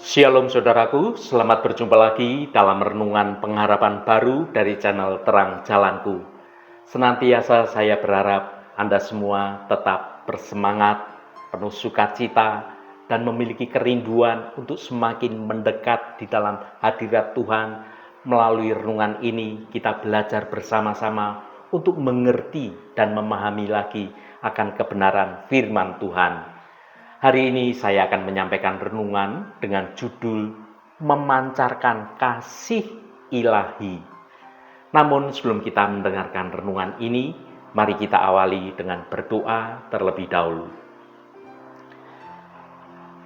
Shalom saudaraku, selamat berjumpa lagi dalam renungan pengharapan baru dari channel Terang Jalanku. Senantiasa saya berharap Anda semua tetap bersemangat, penuh sukacita, dan memiliki kerinduan untuk semakin mendekat di dalam hadirat Tuhan. Melalui renungan ini kita belajar bersama-sama untuk mengerti dan memahami lagi akan kebenaran firman Tuhan. Hari ini saya akan menyampaikan renungan dengan judul Memancarkan Kasih Ilahi. Namun sebelum kita mendengarkan renungan ini, mari kita awali dengan berdoa terlebih dahulu.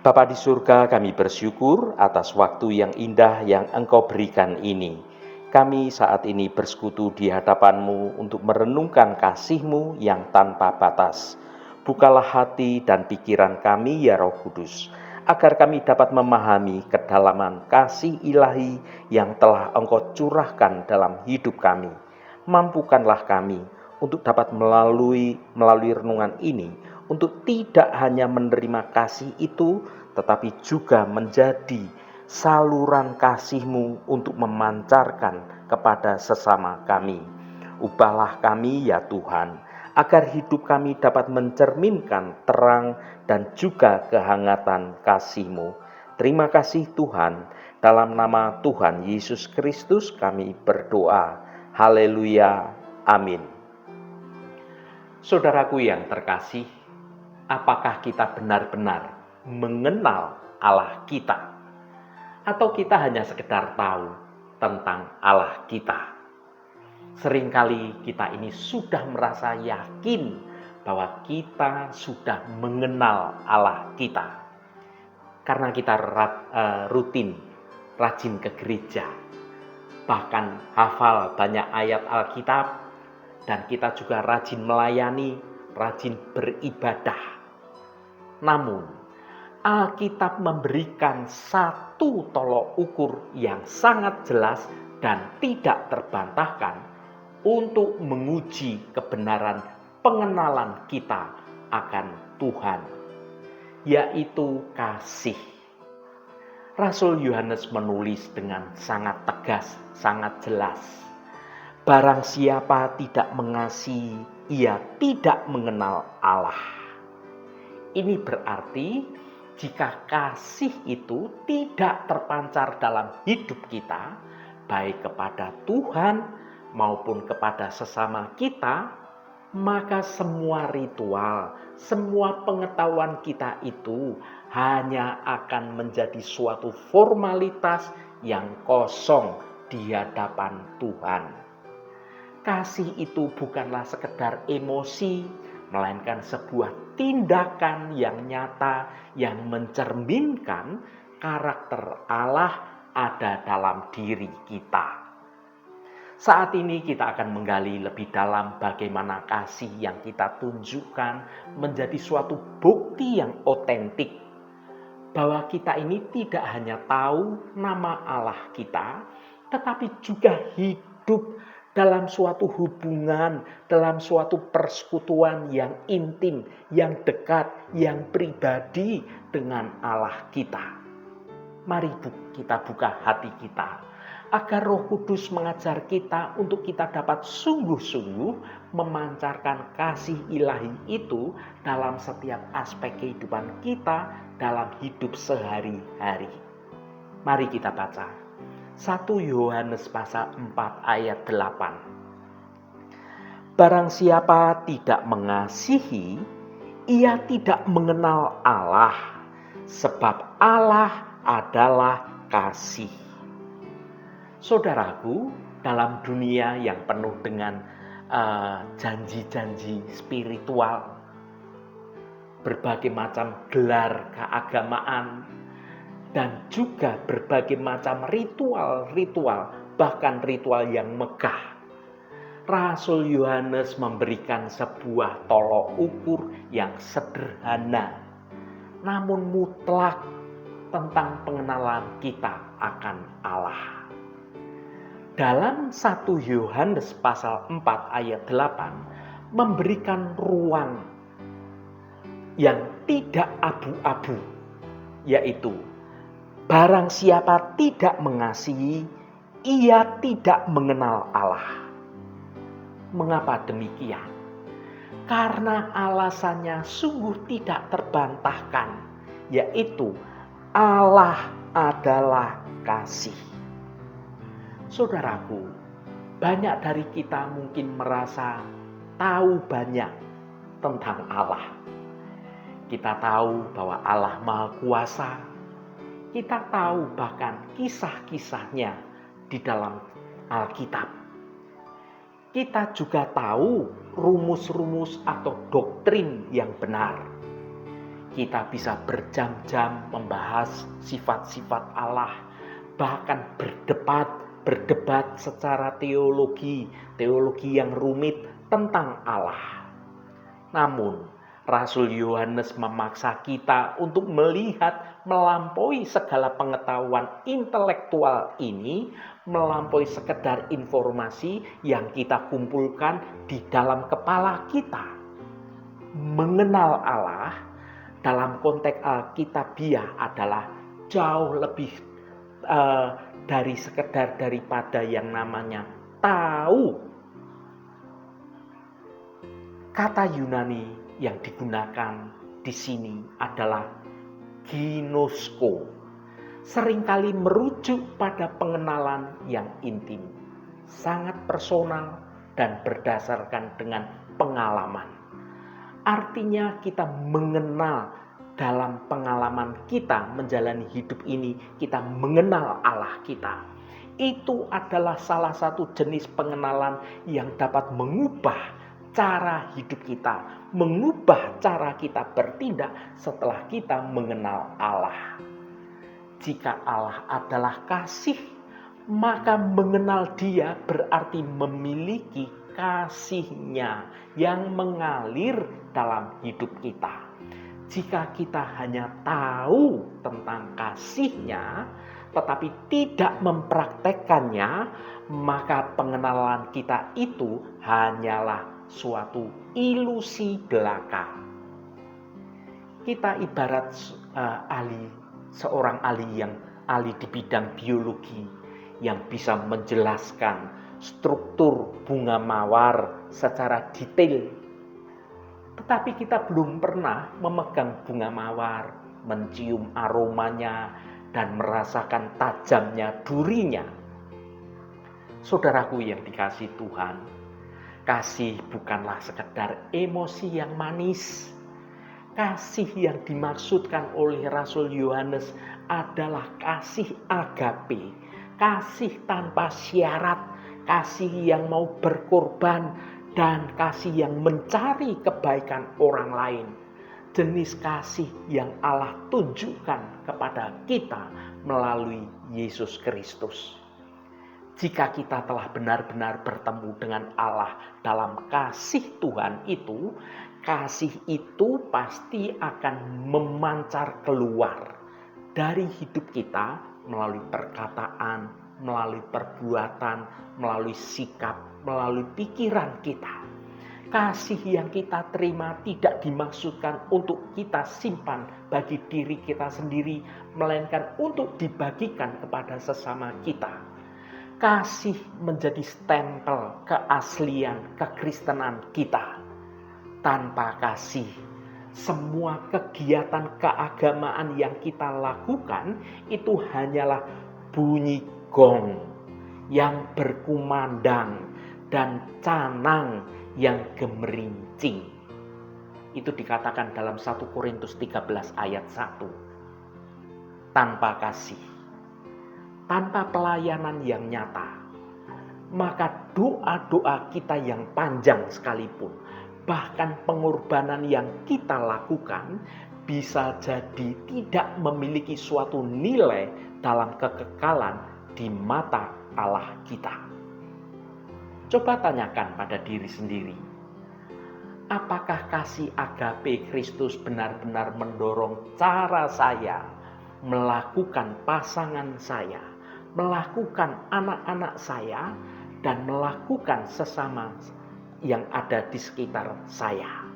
Bapa di surga, kami bersyukur atas waktu yang indah yang Engkau berikan ini. Kami saat ini bersekutu di hadapan-Mu untuk merenungkan kasih-Mu yang tanpa batas. Bukalah hati dan pikiran kami ya Roh Kudus, agar kami dapat memahami kedalaman kasih ilahi yang telah Engkau curahkan dalam hidup kami. Mampukanlah kami untuk dapat melalui renungan ini, untuk tidak hanya menerima kasih itu, tetapi juga menjadi saluran kasih-Mu untuk memancarkan kepada sesama kami. Ubahlah kami ya Tuhan, agar hidup kami dapat mencerminkan terang dan juga kehangatan kasih-Mu. Terima kasih Tuhan, dalam nama Tuhan Yesus Kristus kami berdoa. Haleluya, amin. Saudaraku yang terkasih, apakah kita benar-benar mengenal Allah kita? Atau kita hanya sekedar tahu tentang Allah kita? Seringkali kita ini sudah merasa yakin bahwa kita sudah mengenal Allah kita. Karena kita rutin, rajin ke gereja. Bahkan hafal banyak ayat Alkitab. Dan kita juga rajin melayani, rajin beribadah. Namun, Alkitab memberikan satu tolok ukur yang sangat jelas dan tidak terbantahkan untuk menguji kebenaran pengenalan kita akan Tuhan, yaitu kasih. Rasul Yohanes menulis dengan sangat tegas, sangat jelas. Barang siapa tidak mengasihi, ia tidak mengenal Allah. Ini berarti jika kasih itu tidak terpancar dalam hidup kita, baik kepada Tuhan maupun kepada sesama kita, maka semua ritual, semua pengetahuan kita itu hanya akan menjadi suatu formalitas yang kosong di hadapan Tuhan. Kasih itu bukanlah sekedar emosi, melainkan sebuah tindakan yang nyata yang mencerminkan karakter Allah ada dalam diri kita. Saat ini kita akan menggali lebih dalam bagaimana kasih yang kita tunjukkan menjadi suatu bukti yang otentik. Bahwa kita ini tidak hanya tahu nama Allah kita, tetapi juga hidup dalam suatu hubungan, dalam suatu persekutuan yang intim, yang dekat, yang pribadi dengan Allah kita. Mari kita buka hati kita, agar Roh Kudus mengajar kita untuk kita dapat sungguh-sungguh memancarkan kasih ilahi itu dalam setiap aspek kehidupan kita dalam hidup sehari-hari. Mari kita baca 1 Yohanes pasal 4 ayat 8. Barang siapa tidak mengasihi, ia tidak mengenal Allah, sebab Allah adalah kasih. Saudaraku, dalam dunia yang penuh dengan janji-janji spiritual, berbagai macam gelar keagamaan, dan juga berbagai macam ritual-ritual, bahkan ritual yang megah, Rasul Yohanes memberikan sebuah tolok ukur yang sederhana, namun mutlak tentang pengenalan kita akan Allah. Dalam 1 Yohanes pasal 4 ayat 8 memberikan ruang yang tidak abu-abu, yaitu Barang siapa tidak mengasihi, ia tidak mengenal Allah. Mengapa demikian? Karena alasannya sungguh tidak terbantahkan, yaitu Allah adalah kasih. Saudaraku, banyak dari kita mungkin merasa tahu banyak tentang Allah. Kita tahu bahwa Allah Maha Kuasa. Kita tahu bahkan kisah-kisahnya di dalam Alkitab. Kita juga tahu rumus-rumus atau doktrin yang benar. Kita bisa berjam-jam membahas sifat-sifat Allah, bahkan berdebat secara teologi yang rumit tentang Allah. Namun, Rasul Yohanes memaksa kita untuk melihat melampaui segala pengetahuan intelektual ini, melampaui sekedar informasi yang kita kumpulkan di dalam kepala kita. Mengenal Allah dalam konteks Alkitabiah adalah jauh lebih dari sekedar daripada yang namanya tahu. Kata Yunani yang digunakan di sini adalah ginosko. Seringkali merujuk pada pengenalan yang intim, sangat personal dan berdasarkan dengan pengalaman. Artinya kita mengenal dalam pengalaman kita menjalani hidup ini, kita mengenal Allah kita. Itu adalah salah satu jenis pengenalan yang dapat mengubah cara hidup kita, mengubah cara kita bertindak setelah kita mengenal Allah. Jika Allah adalah kasih, maka mengenal Dia berarti memiliki kasih-Nya yang mengalir dalam hidup kita. Jika kita hanya tahu tentang kasih-Nya, tetapi tidak mempraktekkannya, maka pengenalan kita itu hanyalah suatu ilusi belaka. Kita ibarat seorang ahli di bidang biologi yang bisa menjelaskan struktur bunga mawar secara detail. Tetapi kita belum pernah memegang bunga mawar, mencium aromanya, dan merasakan tajamnya durinya. Saudaraku yang dikasihi Tuhan, kasih bukanlah sekedar emosi yang manis. Kasih yang dimaksudkan oleh Rasul Yohanes adalah kasih agape, kasih tanpa syarat, kasih yang mau berkorban, dan kasih yang mencari kebaikan orang lain. Jenis kasih yang Allah tunjukkan kepada kita melalui Yesus Kristus. Jika kita telah benar-benar bertemu dengan Allah dalam kasih Tuhan itu, kasih itu pasti akan memancar keluar dari hidup kita melalui perkataan, melalui perbuatan, melalui sikap, melalui pikiran kita. Kasih yang kita terima tidak dimaksudkan untuk kita simpan bagi diri kita sendiri, melainkan untuk dibagikan kepada sesama kita. Kasih menjadi stempel keaslian kekristenan kita. Tanpa kasih, semua kegiatan keagamaan yang kita lakukan itu hanyalah bunyi gong yang berkumandang dan canang yang gemerincing. Itu dikatakan dalam 1 Korintus 13 ayat 1. Tanpa kasih, tanpa pelayanan yang nyata, maka doa-doa kita yang panjang sekalipun, bahkan pengorbanan yang kita lakukan, bisa jadi tidak memiliki suatu nilai dalam kekekalan di mata Allah kita. Coba tanyakan pada diri sendiri, apakah kasih agape Kristus benar-benar mendorong cara saya melakukan pasangan saya, melakukan anak-anak saya, dan melakukan sesama yang ada di sekitar saya?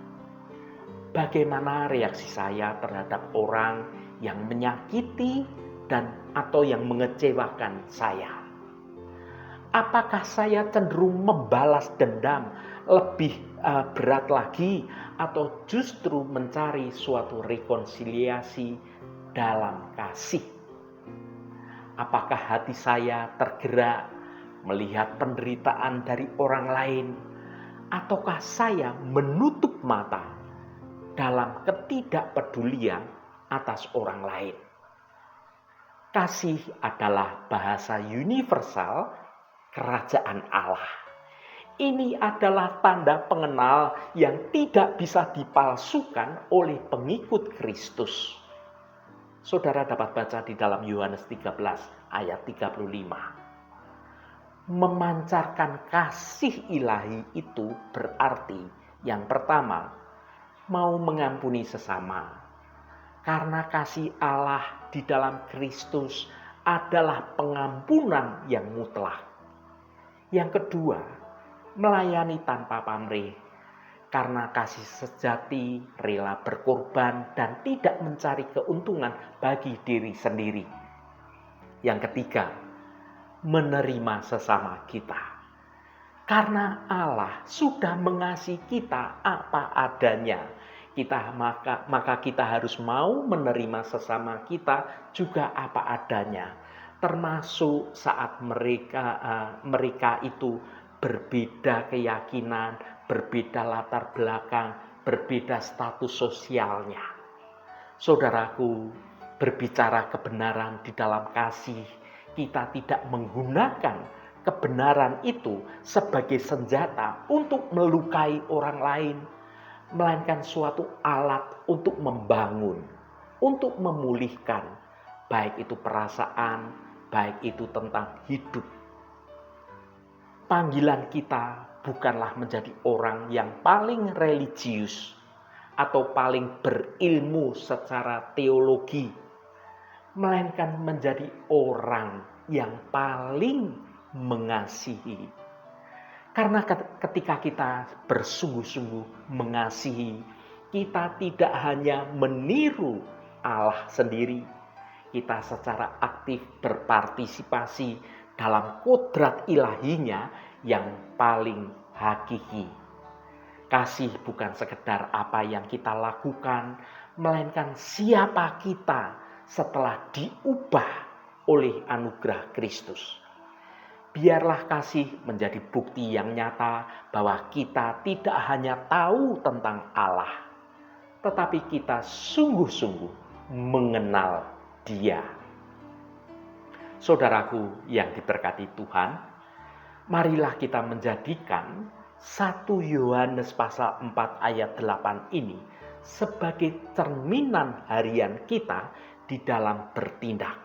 Bagaimana reaksi saya terhadap orang yang menyakiti, dan atau yang mengecewakan saya? Apakah saya cenderung membalas dendam lebih berat lagi, atau justru mencari suatu rekonsiliasi dalam kasih? Apakah hati saya tergerak melihat penderitaan dari orang lain, ataukah saya menutup mata dalam ketidakpedulian atas orang lain? Kasih adalah bahasa universal kerajaan Allah. Ini adalah tanda pengenal yang tidak bisa dipalsukan oleh pengikut Kristus. Saudara dapat baca di dalam Yohanes 13 ayat 35. Memancarkan kasih ilahi itu berarti yang pertama, mau mengampuni sesama. Karena kasih Allah di dalam Kristus adalah pengampunan yang mutlak. Yang kedua, melayani tanpa pamrih. Karena kasih sejati rela berkorban dan tidak mencari keuntungan bagi diri sendiri. Yang ketiga, menerima sesama kita. Karena Allah sudah mengasihi kita apa adanya. Maka kita harus mau menerima sesama kita juga apa adanya. Termasuk saat mereka itu berbeda keyakinan, berbeda latar belakang, berbeda status sosialnya. Saudaraku, berbicara kebenaran di dalam kasih, kita tidak menggunakan kebenaran itu sebagai senjata untuk melukai orang lain, melainkan suatu alat untuk membangun, untuk memulihkan, baik itu perasaan, baik itu tentang hidup. Panggilan kita bukanlah menjadi orang yang paling religius atau paling berilmu secara teologi, melainkan menjadi orang yang paling mengasihi. Karena ketika kita bersungguh-sungguh mengasihi, kita tidak hanya meniru Allah sendiri, kita secara aktif berpartisipasi dalam kodrat ilahinya yang paling hakiki. Kasih bukan sekedar apa yang kita lakukan, melainkan siapa kita setelah diubah oleh anugerah Kristus. Biarlah kasih menjadi bukti yang nyata bahwa kita tidak hanya tahu tentang Allah, tetapi kita sungguh-sungguh mengenal Dia. Saudaraku yang diberkati Tuhan, marilah kita menjadikan 1 Yohanes pasal 4 ayat 8 ini sebagai cerminan harian kita di dalam bertindak.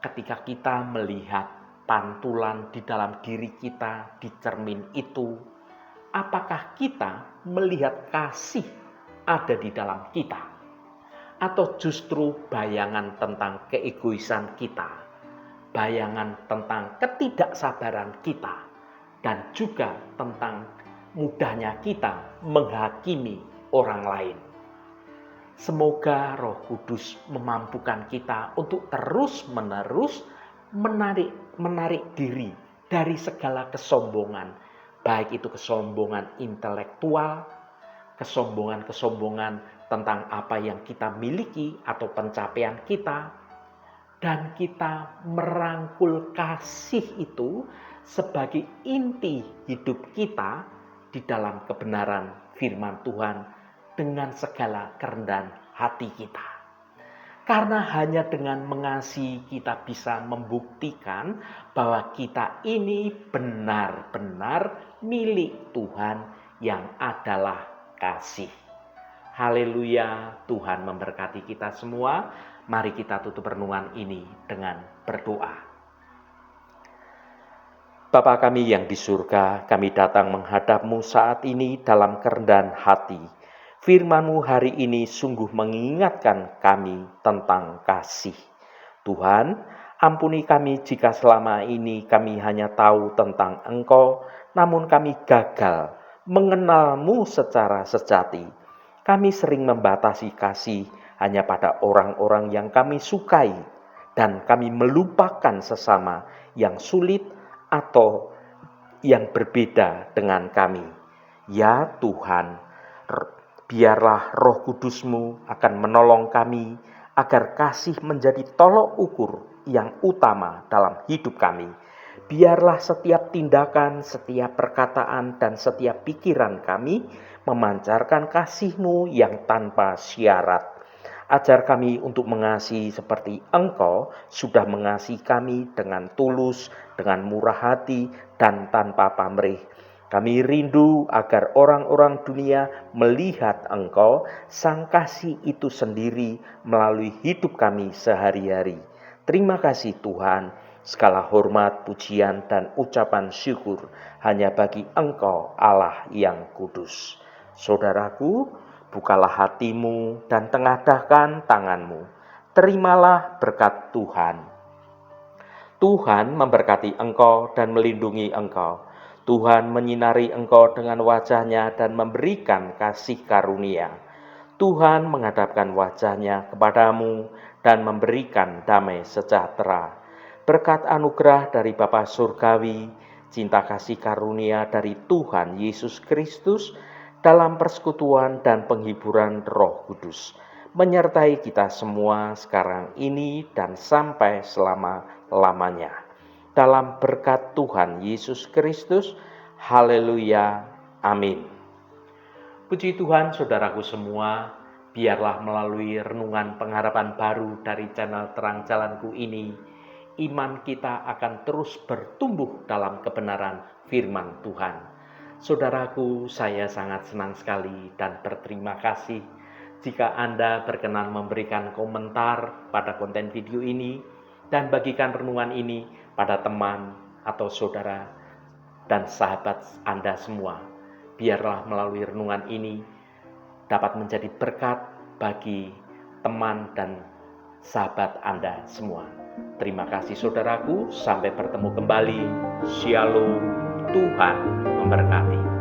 Ketika kita melihat pantulan di dalam diri kita di cermin itu, apakah kita melihat kasih ada di dalam kita? Atau justru bayangan tentang keegoisan kita, bayangan tentang ketidaksabaran kita, dan juga tentang mudahnya kita menghakimi orang lain? Semoga Roh Kudus memampukan kita untuk terus-menerus menarik diri dari segala kesombongan, baik itu kesombongan intelektual, kesombongan tentang apa yang kita miliki atau pencapaian kita, dan kita merangkul kasih itu sebagai inti hidup kita di dalam kebenaran firman Tuhan dengan segala kerendahan hati kita. Karena hanya dengan mengasihi kita bisa membuktikan bahwa kita ini benar-benar milik Tuhan yang adalah kasih. Haleluya, Tuhan memberkati kita semua. Mari kita tutup renungan ini dengan berdoa. Bapa kami yang di surga, kami datang menghadap-Mu saat ini dalam kerendahan hati. Firman-Mu hari ini sungguh mengingatkan kami tentang kasih. Tuhan, ampuni kami jika selama ini kami hanya tahu tentang Engkau, namun kami gagal mengenal-Mu secara sejati. Kami sering membatasi kasih hanya pada orang-orang yang kami sukai dan kami melupakan sesama yang sulit atau yang berbeda dengan kami. Ya Tuhan, biarlah Roh Kudus-Mu akan menolong kami agar kasih menjadi tolok ukur yang utama dalam hidup kami. Biarlah setiap tindakan, setiap perkataan, dan setiap pikiran kami memancarkan kasih-Mu yang tanpa syarat. Ajar kami untuk mengasihi seperti Engkau sudah mengasihi kami dengan tulus, dengan murah hati, dan tanpa pamrih. Kami rindu agar orang-orang dunia melihat Engkau, Sang Kasih itu sendiri melalui hidup kami sehari-hari. Terima kasih Tuhan, segala hormat, pujian, dan ucapan syukur hanya bagi Engkau Allah yang kudus. Saudaraku, bukalah hatimu dan tengadahkan tanganmu. Terimalah berkat Tuhan. Tuhan memberkati engkau dan melindungi engkau. Tuhan menyinari engkau dengan wajah-Nya dan memberikan kasih karunia. Tuhan menghadapkan wajah-Nya kepadamu dan memberikan damai sejahtera. Berkat anugerah dari Bapa Surgawi, cinta kasih karunia dari Tuhan Yesus Kristus, dalam persekutuan dan penghiburan Roh Kudus, menyertai kita semua sekarang ini dan sampai selama-lamanya. Dalam berkat Tuhan Yesus Kristus, haleluya, amin. Puji Tuhan, saudaraku semua, biarlah melalui renungan pengharapan baru dari channel Terang Jalanku ini, iman kita akan terus bertumbuh dalam kebenaran firman Tuhan. Saudaraku, saya sangat senang sekali dan berterima kasih jika Anda berkenan memberikan komentar pada konten video ini dan bagikan renungan ini pada teman atau saudara dan sahabat Anda semua. Biarlah melalui renungan ini dapat menjadi berkat bagi teman dan sahabat Anda semua. Terima kasih saudaraku, sampai bertemu kembali. Shalom, Tuhan memberkati.